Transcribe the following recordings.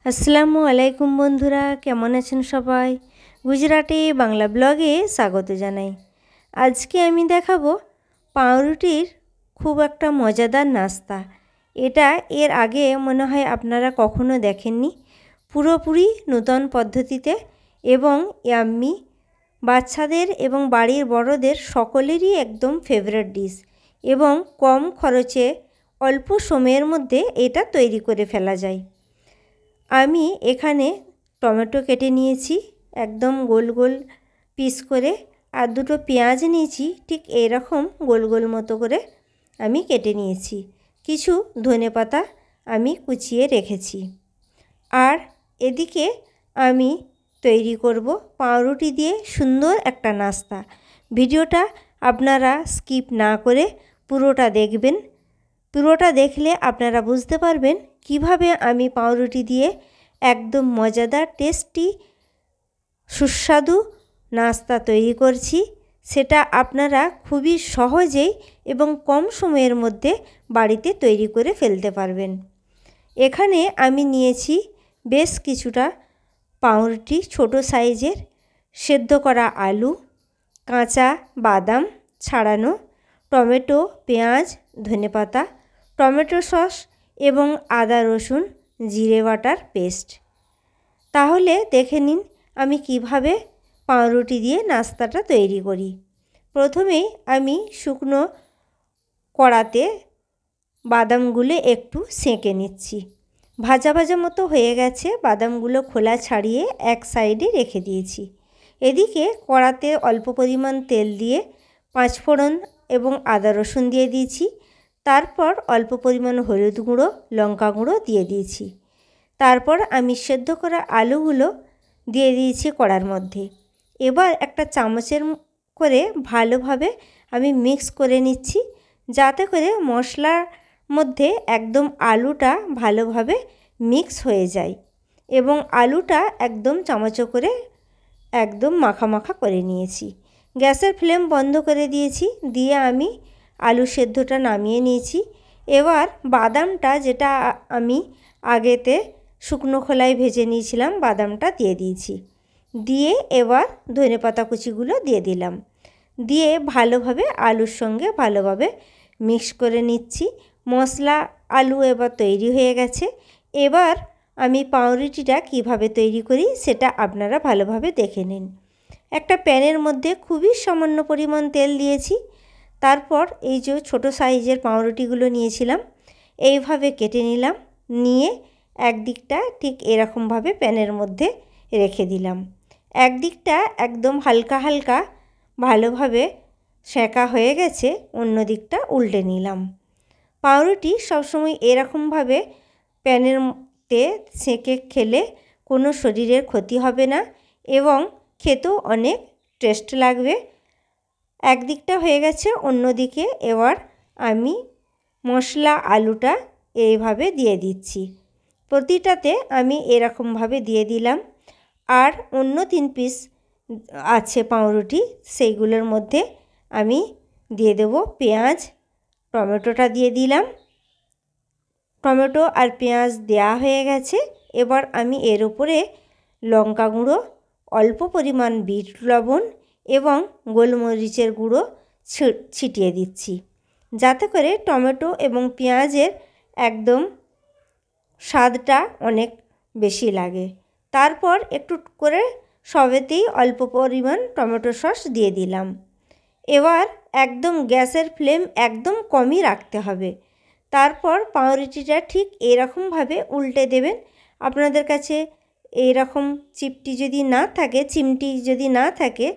আসসালামু আলাইকুম বন্ধুরা, কেমন আছেন সবাই? গুজরাটি বাংলা ব্লগে স্বাগত জানাই। আজকে আমি দেখাবো পাউরুটির খুব একটা মজাদার নাস্তা। এটা এর আগে মনে হয় আপনারা কখনো দেখেননি। পুরোপুরি নতুন পদ্ধতিতে এবং ইয়াম্মি, বাচ্চাদের এবং বাড়ির বড়দের সকলেরই একদম ফেভারিট ডিশ এবং কম খরচে অল্প সময়ের মধ্যে এটা তৈরি করে ফেলা যায়। আমি এখানে টমেটো কেটে নিয়েছি একদম গোল গোল পিস করে, আর দুটো পেঁয়াজ নিয়েছি ঠিক এরকম গোল গোল মতো করে আমি কেটে নিয়েছি। কিছু ধনেপাতা আমি কুচিয়ে রেখেছি। আর এদিকে আমি তৈরি করব পাউরুটি দিয়ে সুন্দর একটা নাস্তা। ভিডিওটা আপনারা স্কিপ না করে পুরোটা দেখবেন। পুরোটা দেখলে আপনারা বুঝতে পারবেন কিভাবে আমি পাউরুটি দিয়ে একদম মজাদার টেস্টি সুস্বাদু নাস্তা তৈরি করছি। সেটা আপনারা খুবই সহজেই এবং কম সময়ের মধ্যে বাড়িতে তৈরি করে ফেলতে পারবেন। এখানে আমি নিয়েছি বেশ কিছুটা পাউরুটি, ছোট সাইজের, সেদ্ধ করা আলু, কাঁচা বাদাম ছাড়ানো, টমেটো, পেঁয়াজ, ধনেপাতা, টমেটো সস এবং আদা রসুন জিরে বাটার পেস্ট। তাহলে দেখে নিন আমি কিভাবে পাউরুটি দিয়ে নাস্তাটা তৈরি করি। প্রথমেই আমি শুকনো কড়াতে বাদামগুলো একটু সেঁকে নিচ্ছি। ভাজা ভাজা মতো হয়ে গেছে, বাদামগুলো খোলা ছাড়িয়ে এক সাইডে রেখে দিয়েছি। এদিকে কড়াতে অল্প পরিমাণ তেল দিয়ে পাঁচফোড়ন এবং আদা রসুন দিয়ে দিয়েছি। তারপর অল্প পরিমাণ হলুদ গুঁড়ো, লঙ্কা গুঁড়ো দিয়ে দিয়েছি। তারপর আমি সেদ্ধ করা আলুগুলো দিয়ে দিয়েছি কড়ার মধ্যে। এবার একটা চামচের করে ভালোভাবে আমি মিক্স করে নিচ্ছি, যাতে করে মশলার মধ্যে একদম আলুটা ভালোভাবে মিক্স হয়ে যায় এবং আলুটা একদম চামচে করে একদম মাখা মাখা করে নিয়েছি। গ্যাসের ফ্লেম বন্ধ করে দিয়েছি, দিয়ে আমি আলু সেদ্ধটা নামিয়ে নিয়েছি। এবার বাদামটা, যেটা আমি আগেতে শুকনো খোলায় ভেজে নিয়েছিলাম, বাদামটা দিয়ে দিয়েছি। দিয়ে এবার ধনেপাতা কুচিগুলো দিয়ে দিলাম, দিয়ে ভালোভাবে আলুর সঙ্গে ভালোভাবে মিক্স করে নিচ্ছি। মশলা আলু এবার তৈরি হয়ে গেছে। এবার আমি পাউরুটিটা কিভাবে তৈরি করি সেটা আপনারা ভালোভাবে দেখে নিন। একটা প্যানের মধ্যে খুবই সামান্য পরিমাণ তেল দিয়েছি। তারপর এই যে ছোটো সাইজের পাউরুটিগুলো নিয়েছিলাম, এইভাবে কেটে নিলাম, নিয়ে একদিকটা ঠিক এরকমভাবে প্যানের মধ্যে রেখে দিলাম। একদিকটা একদম হালকা হালকা ভালোভাবে সেঁকা হয়ে গেছে, অন্য দিকটা উল্টে নিলাম। পাউরুটি সবসময় এরকমভাবে প্যানেরতে সেঁকে খেলে কোনো শরীরের ক্ষতি হবে না এবং খেতেও অনেক টেস্ট লাগবে। একদিকটা হয়ে গেছে, অন্যদিকে এবার আমি মশলা আলুটা এইভাবে দিয়ে দিচ্ছি। প্রতিটাতে আমি এরকমভাবে দিয়ে দিলাম। আর অন্য 3 পিস আছে পাউরুটি, সেইগুলোর মধ্যে আমি দিয়ে দেব পেঁয়াজ, টমেটোটা দিয়ে দিলাম। টমেটো আর পেঁয়াজ দেয়া হয়ে গেছে। এবার আমি এর উপরে লঙ্কা গুঁড়ো, অল্প পরিমাণ বিট লবণ এবং গোলমরিচের গুঁড়ো ছিটিয়ে দিচ্ছি, যাতে করে টমেটো এবং পেঁয়াজের একদম স্বাদটা অনেক বেশি লাগে। তারপর একটু করে সবেতেই অল্প পরিমাণ টমেটো সস দিয়ে দিলাম। এবার একদম গ্যাসের ফ্লেম একদম কমই রাখতে হবে। তারপর পাউরুটিটা ঠিক এরকমভাবে উল্টে দেবেন। আপনাদের কাছে এইরকম চিমটি যদি না থাকে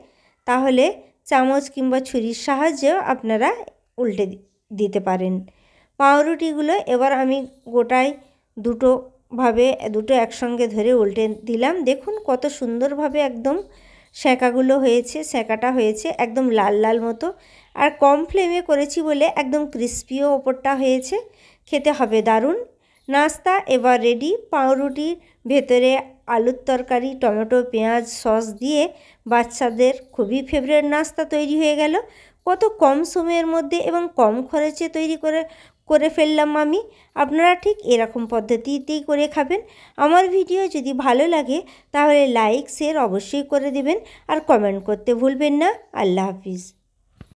তাহলে চামচ কিংবা ছুরির সাহায্যেও আপনারা উল্টে দিতে পারেন। পাউরুটিগুলো এবার আমি গোটায় দুটো একসঙ্গে ধরে উল্টে দিলাম। দেখুন কত সুন্দরভাবে একদম সেঁকাগুলো হয়েছে, সেঁকাটা হয়েছে একদম লাল লাল মতো। আর কম ফ্লেমে করেছি বলে একদম ক্রিস্পিও ওপরটা হয়েছে, খেতে হবে দারুণ। নাস্তা এবার রেডি। পাউরুটির ভেতরে আলুর তরকারি, টমেটো পেঁয়াজ সস দিয়ে বাচ্চাদের খুবই ফেভারিট নাস্তা তৈরি হয়ে গেল। কত কম সময়ের মধ্যে এবং কম খরচে তৈরি করে করে ফেললাম আমি। আপনারা ঠিক এরকম পদ্ধতিতেই করে খাবেন। আমার ভিডিও যদি ভালো লাগে তাহলে লাইক শেয়ার অবশ্যই করে দেবেন আর কমেন্ট করতে ভুলবেন না। আল্লাহ হাফিজ।